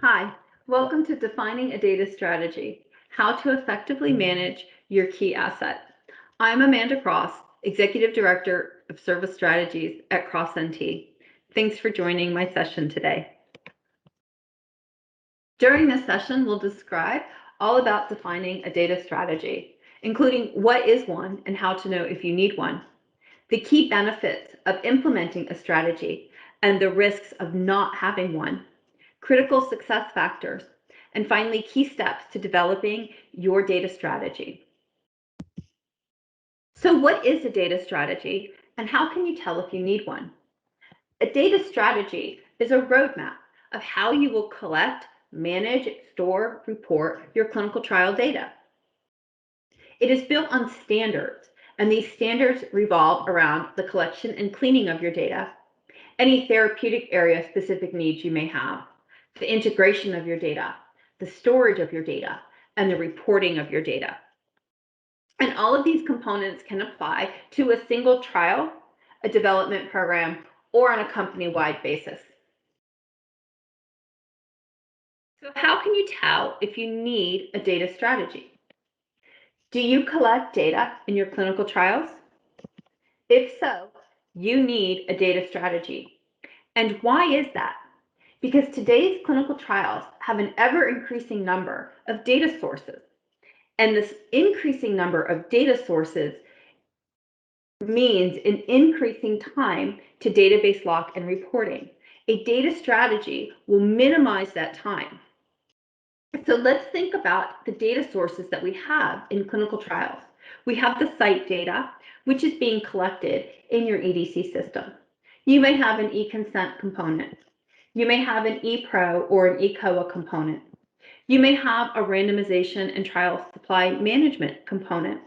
Hi, welcome to Defining a Data Strategy, how to effectively manage your key asset. I'm Amanda CROS, Executive Director of Service Strategies at CROS NT. Thanks for joining my session today. During this session, we'll describe all about defining a data strategy, including what is one and how to know if you need one, the key benefits of implementing a strategy and the risks of not having one, critical success factors, and finally, key steps to developing your data strategy. So what is a data strategy and how can you tell if you need one? A data strategy is a roadmap of how you will collect, manage, store, report your clinical trial data. It is built on standards, and these standards revolve around the collection and cleaning of your data, any therapeutic area specific needs you may have, the integration of your data, the storage of your data, and the reporting of your data. And all of these components can apply to a single trial, a development program, or on a company-wide basis. So how can you tell if you need a data strategy? Do you collect data in your clinical trials? If so, you need a data strategy. And why is that? Because today's clinical trials have an ever-increasing number of data sources. And this increasing number of data sources means an increasing time to database lock and reporting. A data strategy will minimize that time. So let's think about the data sources that we have in clinical trials. We have the site data, which is being collected in your EDC system. You may have an e-consent component. You may have an ePro or an eCOA component. You may have a randomization and trial supply management component.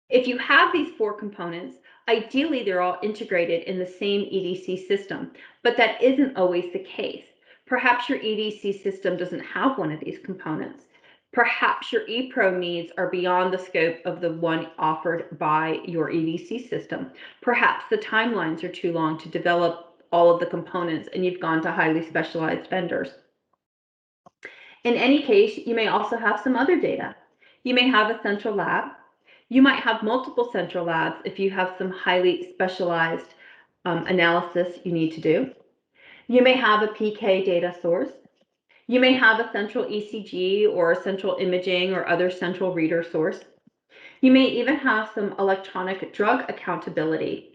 If you have these four components, ideally they're all integrated in the same EDC system, but that isn't always the case. Perhaps your EDC system doesn't have one of these components. Perhaps your ePro needs are beyond the scope of the one offered by your EDC system. Perhaps the timelines are too long to develop all of the components and you've gone to highly specialized vendors. In any case, you may also have some other data. You may have a central lab. You might have multiple central labs if you have some highly specialized analysis you need to do. You may have a PK data source. You may have a central ECG or a central imaging or other central reader source. You may even have some electronic drug accountability.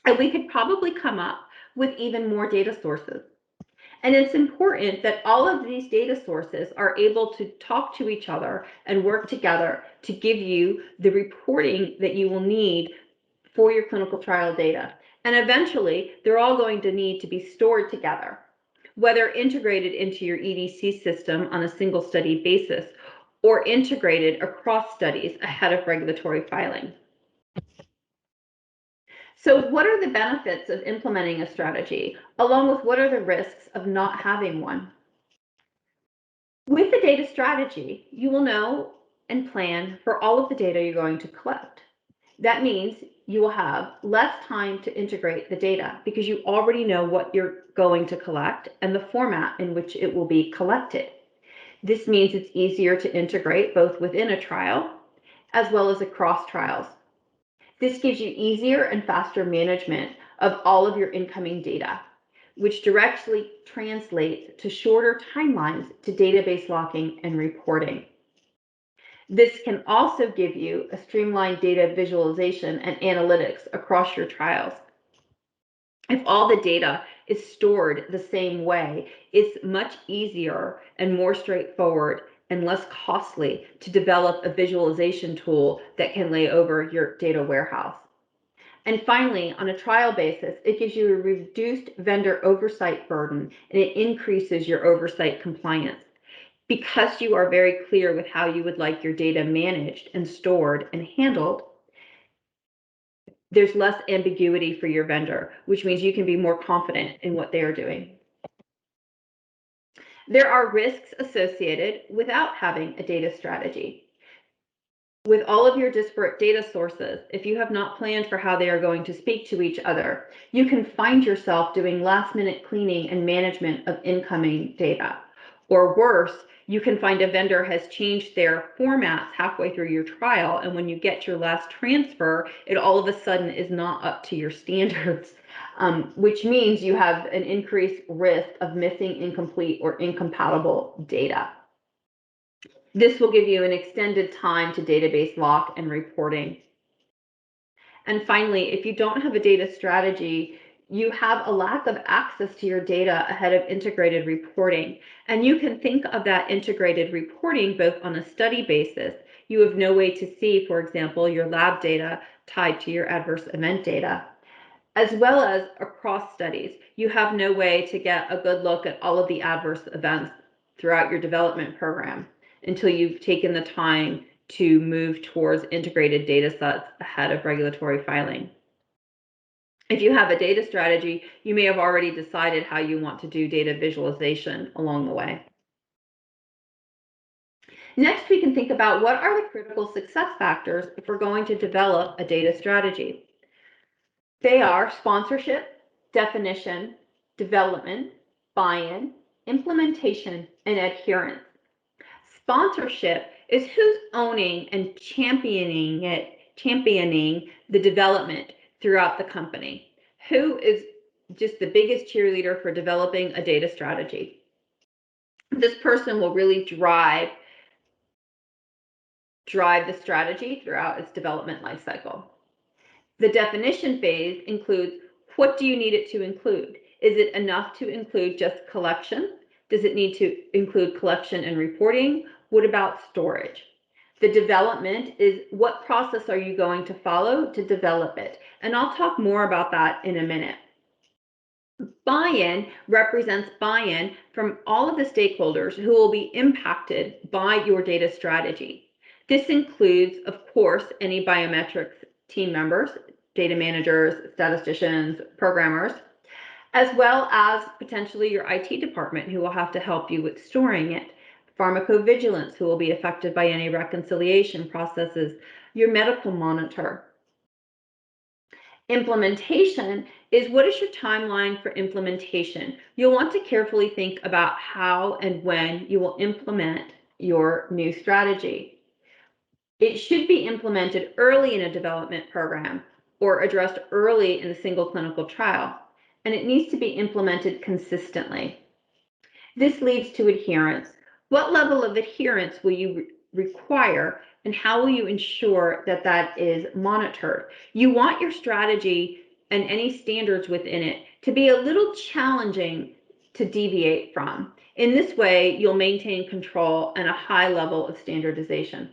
And we could probably come up with even more data sources. And it's important that all of these data sources are able to talk to each other and work together to give you the reporting that you will need for your clinical trial data. And eventually, they're all going to need to be stored together, whether integrated into your EDC system on a single study basis or integrated across studies ahead of regulatory filing. So what are the benefits of implementing a strategy, along with what are the risks of not having one? With the data strategy, you will know and plan for all of the data you're going to collect. That means you will have less time to integrate the data because you already know what you're going to collect and the format in which it will be collected. This means it's easier to integrate both within a trial as well as across trials. This gives you easier and faster management of all of your incoming data, which directly translates to shorter timelines to database locking and reporting. This can also give you a streamlined data visualization and analytics across your trials. If all the data is stored the same way, it's much easier and more straightforward and less costly to develop a visualization tool that can lay over your data warehouse. And finally, on a trial basis, it gives you a reduced vendor oversight burden and it increases your oversight compliance. Because you are very clear with how you would like your data managed and stored and handled, there's less ambiguity for your vendor, which means you can be more confident in what they are doing. There are risks associated without having a data strategy. With all of your disparate data sources, if you have not planned for how they are going to speak to each other, you can find yourself doing last-minute cleaning and management of incoming data. Or worse, you can find a vendor has changed their formats halfway through your trial, and when you get your last transfer, it all of a sudden is not up to your standards, which means you have an increased risk of missing, incomplete, or incompatible data. This will give you an extended time to database lock and reporting. And finally, if you don't have a data strategy, you have a lack of access to your data ahead of integrated reporting. And you can think of that integrated reporting both on a study basis. You have no way to see, for example, your lab data tied to your adverse event data, as well as across studies. You have no way to get a good look at all of the adverse events throughout your development program until you've taken the time to move towards integrated data sets ahead of regulatory filing. If you have a data strategy, you may have already decided how you want to do data visualization along the way. Next, we can think about what are the critical success factors if we're going to develop a data strategy. They are sponsorship, definition, development, buy-in, implementation, and adherence. Sponsorship is who's owning and championing the development throughout the company. Who is just the biggest cheerleader for developing a data strategy? This person will really drive the strategy throughout its development life cycle. The definition phase includes what do you need it to include? Is it enough to include just collection? Does it need to include collection and reporting? What about storage? The development is what process are you going to follow to develop it? And I'll talk more about that in a minute. Buy-in represents buy-in from all of the stakeholders who will be impacted by your data strategy. This includes, of course, any biometrics team members, data managers, statisticians, programmers, as well as potentially your IT department who will have to help you with storing it, pharmacovigilance who will be affected by any reconciliation processes, your medical monitor. Implementation is what is your timeline for implementation? You'll want to carefully think about how and when you will implement your new strategy. It should be implemented early in a development program or addressed early in a single clinical trial, and it needs to be implemented consistently. This leads to adherence. What level of adherence will you require, and how will you ensure that that is monitored? You want your strategy and any standards within it to be a little challenging to deviate from. In this way, you'll maintain control and a high level of standardization.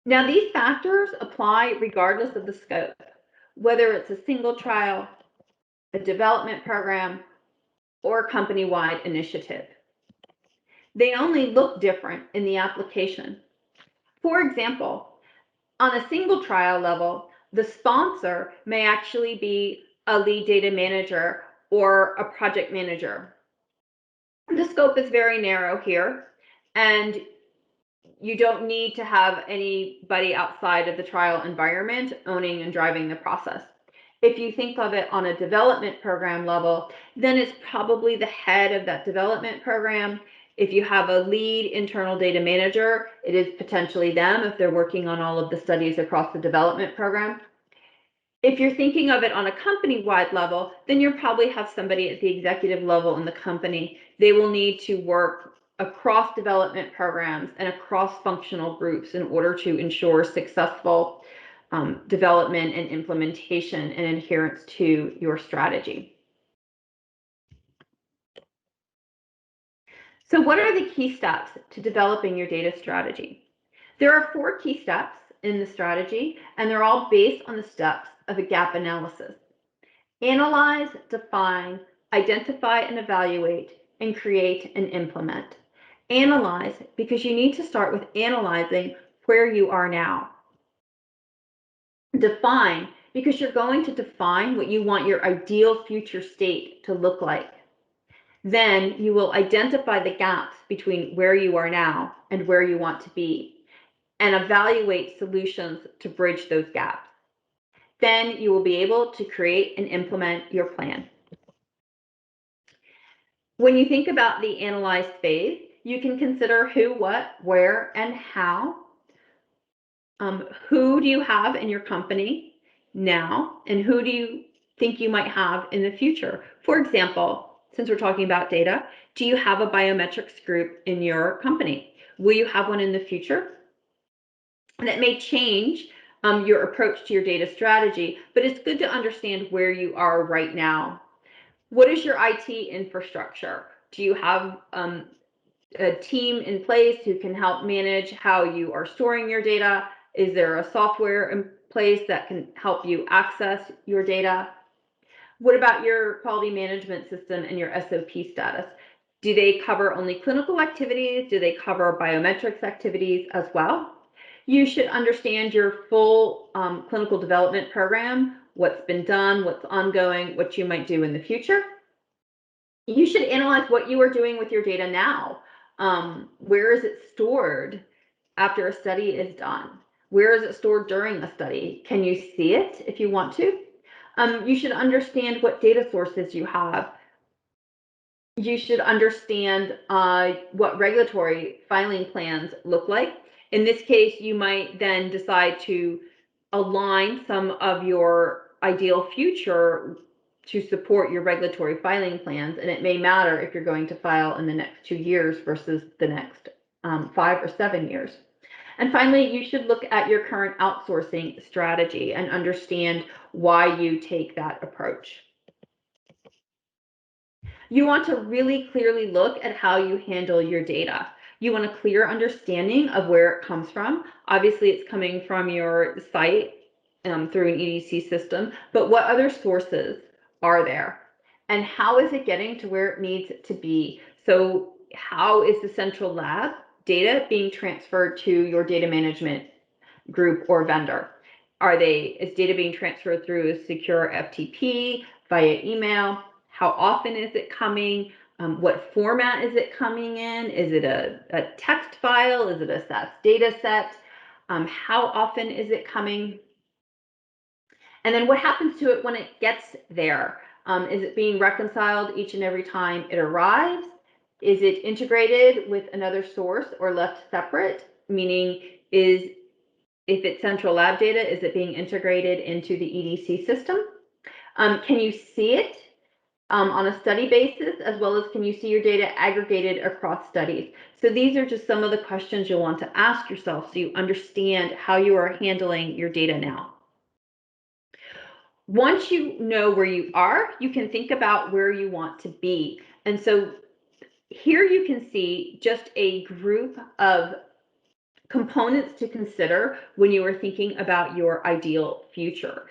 Now, these factors apply regardless of the scope, whether it's a single trial, a development program, or a company-wide initiative. They only look different in the application. For example, on a single trial level, the sponsor may actually be a lead data manager or a project manager. The scope is very narrow here, and you don't need to have anybody outside of the trial environment owning and driving the process. If you think of it on a development program level, then it's probably the head of that development program. If you have a lead internal data manager, it is potentially them if they're working on all of the studies across the development program. If you're thinking of it on a company-wide level, then you'll probably have somebody at the executive level in the company. They will need to work across development programs and across functional groups in order to ensure successful development and implementation and adherence to your strategy. So what are the key steps to developing your data strategy? There are 4 key steps in the strategy, and they're all based on the steps of a gap analysis. Analyze, define, identify and evaluate, and create and implement. Analyze because you need to start with analyzing where you are now. Define because you're going to define what you want your ideal future state to look like. Then you will identify the gaps between where you are now and where you want to be, and evaluate solutions to bridge those gaps. Then you will be able to create and implement your plan. When you think about the analyzed phase, you can consider who, what, where, and how. Who do you have in your company now, and who do you think you might have in the future? For example, since we're talking about data, do you have a biometrics group in your company? Will you have one in the future? And it may change your approach to your data strategy, but it's good to understand where you are right now. What is your IT infrastructure? Do you have a team in place who can help manage how you are storing your data? Is there a software in place that can help you access your data? What about your quality management system and your SOP status? Do they cover only clinical activities? Do they cover biometrics activities as well? You should understand your full clinical development program, what's been done, what's ongoing, what you might do in the future. You should analyze what you are doing with your data now. Where is it stored after a study is done? Where is it stored during a study? Can you see it if you want to? You should understand what data sources you have. You should understand what regulatory filing plans look like. In this case, you might then decide to align some of your ideal future to support your regulatory filing plans, and it may matter if you're going to file in the next 2 years versus the next 5 or 7 years. And finally, you should look at your current outsourcing strategy and understand why you take that approach. You want to really clearly look at how you handle your data. You want a clear understanding of where it comes from. Obviously, it's coming from your site through an EDC system, but what other sources are there? And how is it getting to where it needs to be? So how is the central lab data being transferred to your data management group or vendor? Is data being transferred through a secure FTP, via email? How often is it coming? What format is it coming in? Is it a text file? Is it a SAS data set? How often is it coming? And then what happens to it when it gets there? Is it being reconciled each and every time it arrives? Is it integrated with another source or left separate? Meaning, if it's central lab data, is it being integrated into the EDC system? Can you see it on a study basis, as well as can you see your data aggregated across studies? So these are just some of the questions you'll want to ask yourself so you understand how you are handling your data now. Once you know where you are, you can think about where you want to be. And so here you can see just a group of components to consider when you are thinking about your ideal future.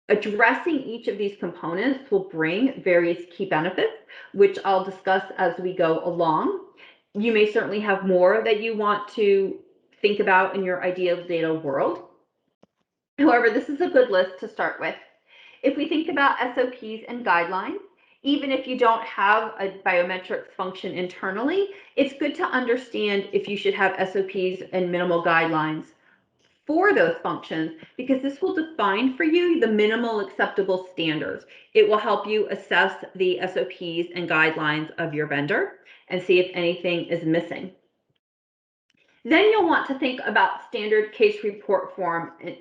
Addressing each of these components will bring various key benefits, which I'll discuss as we go along. You may certainly have more that you want to think about in your ideal data world. However, this is a good list to start with. If we think about SOPs and guidelines, even if you don't have a biometrics function internally, it's good to understand if you should have SOPs and minimal guidelines for those functions, because this will define for you the minimal acceptable standards. It will help you assess the SOPs and guidelines of your vendor and see if anything is missing. Then you'll want to think about standard case report forms and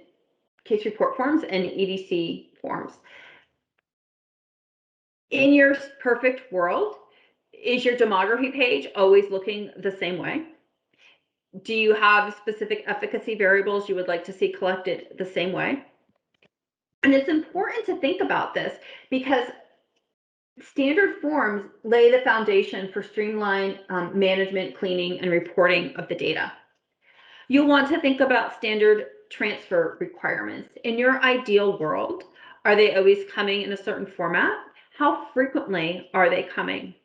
EDC forms. In your perfect world, is your demography page always looking the same way? Do you have specific efficacy variables you would like to see collected the same way? And it's important to think about this because standard forms lay the foundation for streamlined management, cleaning, and reporting of the data. You'll want to think about standard transfer requirements. In your ideal world, are they always coming in a certain format? How frequently are they coming?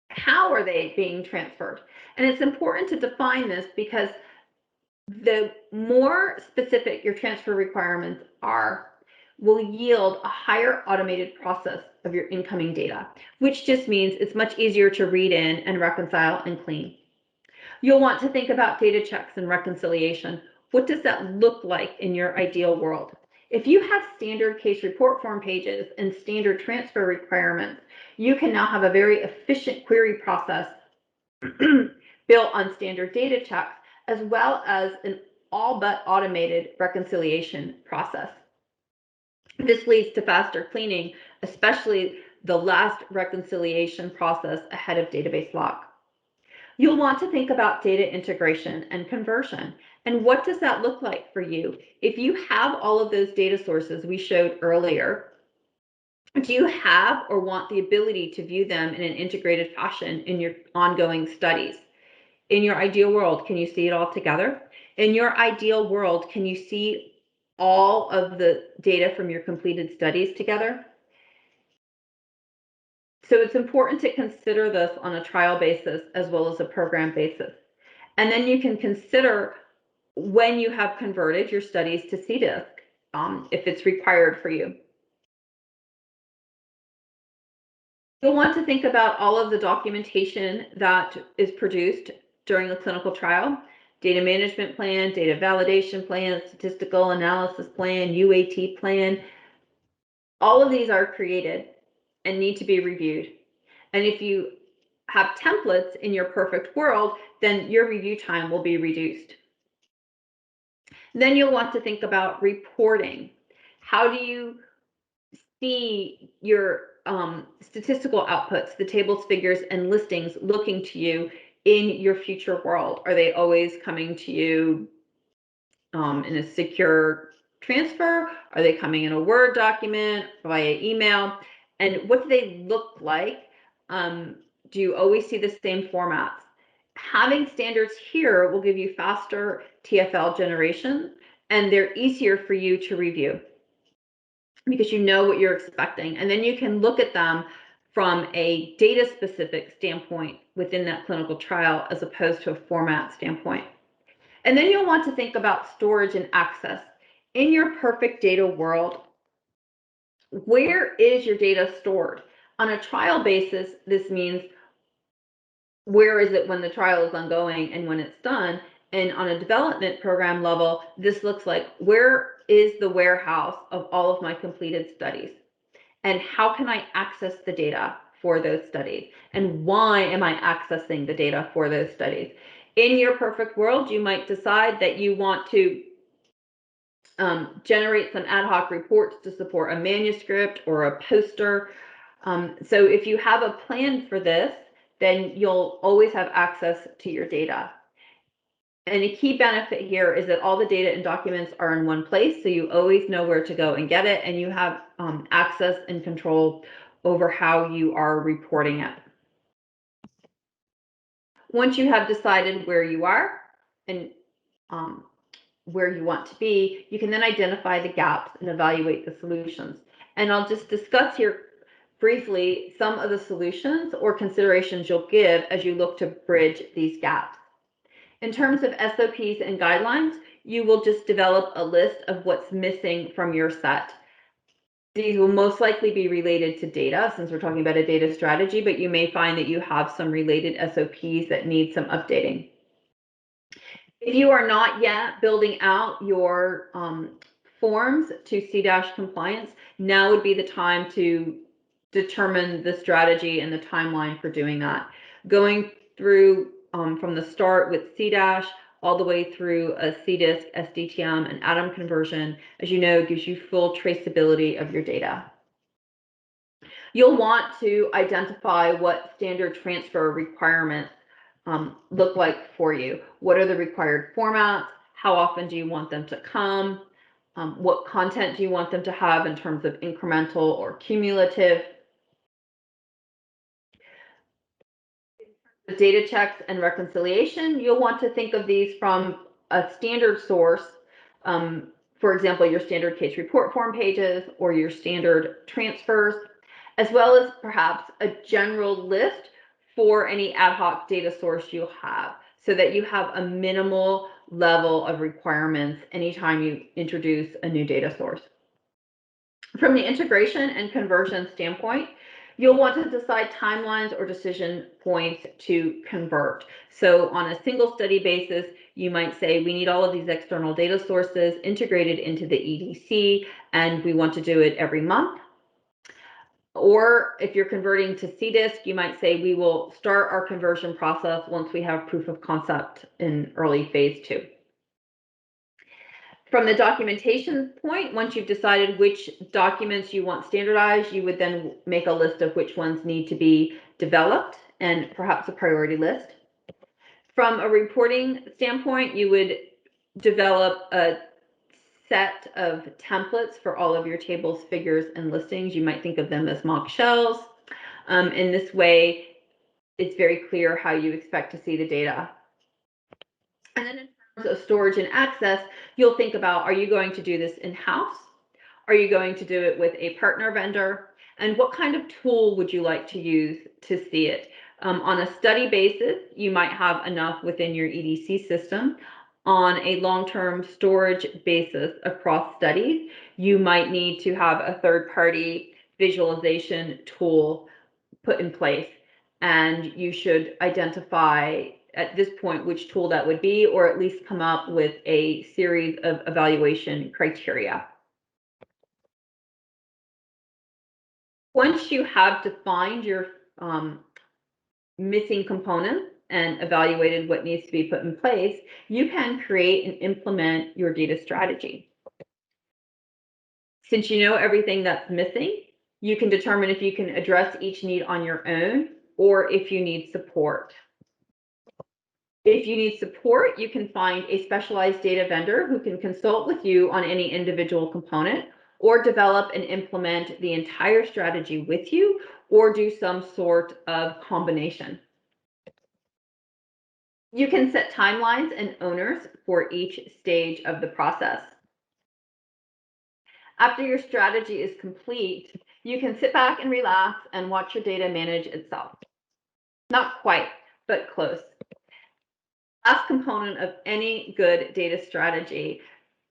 How are they being transferred? And it's important to define this because the more specific your transfer requirements are, will yield a higher automated process of your incoming data, which just means it's much easier to read in and reconcile and clean. You'll want to think about data checks and reconciliation. What does that look like in your ideal world? If you have standard case report form pages and standard transfer requirements, you can now have a very efficient query process built on standard data checks, as well as an all but automated reconciliation process. This leads to faster cleaning, especially the last reconciliation process ahead of database lock. You'll want to think about data integration and conversion. And what does that look like for you? If you have all of those data sources we showed earlier, do you have or want the ability to view them in an integrated fashion in your ongoing studies? In your ideal world, can you see it all together? In your ideal world, can you see all of the data from your completed studies together? So it's important to consider this on a trial basis as well as a program basis. And then you can consider when you have converted your studies to CDISC, if it's required for you. You'll want to think about all of the documentation that is produced during the clinical trial: data management plan, data validation plan, statistical analysis plan, UAT plan. All of these are created and need to be reviewed. And if you have templates in your perfect world, then your review time will be reduced. Then you'll want to think about reporting. How do you see your statistical outputs, the tables, figures, and listings looking to you in your future world? Are they always coming to you in a secure transfer? Are they coming in a Word document, via email? And what do they look like? Do you always see the same formats? Having standards here will give you faster TFL generation, and they're easier for you to review because you know what you're expecting. And then you can look at them from a data specific standpoint within that clinical trial as opposed to a format standpoint. And then you'll want to think about storage and access. In your perfect data world, where is your data stored? On a trial basis, this means where is it when the trial is ongoing and when it's done? And on a development program level, this looks like, where is the warehouse of all of my completed studies? And how can I access the data for those studies? And why am I accessing the data for those studies? In your perfect world, you might decide that you want to generate some ad hoc reports to support a manuscript or a poster. So if you have a plan for this, then you'll always have access to your data. And a key benefit here is that all the data and documents are in one place, so you always know where to go and get it, and you have access and control over how you are reporting it. Once you have decided where you are and where you want to be, you can then identify the gaps and evaluate the solutions. And I'll just discuss here briefly some of the solutions or considerations you'll give as you look to bridge these gaps. In terms of SOPs and guidelines, you will just develop a list of what's missing from your set. These will most likely be related to data, since we're talking about a data strategy, but you may find that you have some related SOPs that need some updating. If you are not yet building out your forms to CDASH compliance, now would be the time to determine the strategy and the timeline for doing that. Going through from the start with CDASH all the way through a CDISC, SDTM, and ATOM conversion, as you know, gives you full traceability of your data. You'll want to identify what standard transfer requirements look like for you. What are the required formats? How often do you want them to come? What content do you want them to have in terms of incremental or cumulative? The data checks and reconciliation, you'll want to think of these from a standard source. For example, your standard case report form pages or your standard transfers, as well as perhaps a general list for any ad hoc data source you have, so that you have a minimal level of requirements anytime you introduce a new data source. From the integration and conversion standpoint, you'll want to decide timelines or decision points to convert. So on a single study basis, you might say we need all of these external data sources integrated into the EDC, and we want to do it every month. Or if you're converting to CDISC, you might say we will start our conversion process once we have proof of concept in early phase 2. From the documentation point, once you've decided which documents you want standardized, you would then make a list of which ones need to be developed and perhaps a priority list. From a reporting standpoint, you would develop a set of templates for all of your tables, figures, and listings. You might think of them as mock shells. In this way, it's very clear how you expect to see the data. And then in terms of storage and access, you'll think about, are you going to do this in-house? Are you going to do it with a partner vendor? And what kind of tool would you like to use to see it? On a study basis, you might have enough within your EDC system. On a long-term storage basis across studies, you might need to have a third-party visualization tool put in place, and you should identify at this point which tool that would be, or at least come up with a series of evaluation criteria. Once you have defined your missing components and evaluated what needs to be put in place, you can create and implement your data strategy. Since you know everything that's missing, you can determine if you can address each need on your own or if you need support. If you need support, you can find a specialized data vendor who can consult with you on any individual component, or develop and implement the entire strategy with you, or do some sort of combination. You can set timelines and owners for each stage of the process. After your strategy is complete, you can sit back and relax and watch your data manage itself. Not quite, but close. Last component of any good data strategy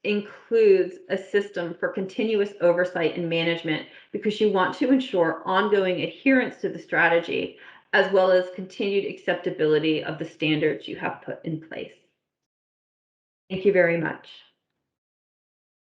includes a system for continuous oversight and management, because you want to ensure ongoing adherence to the strategy, as well as continued acceptability of the standards you have put in place. Thank you very much.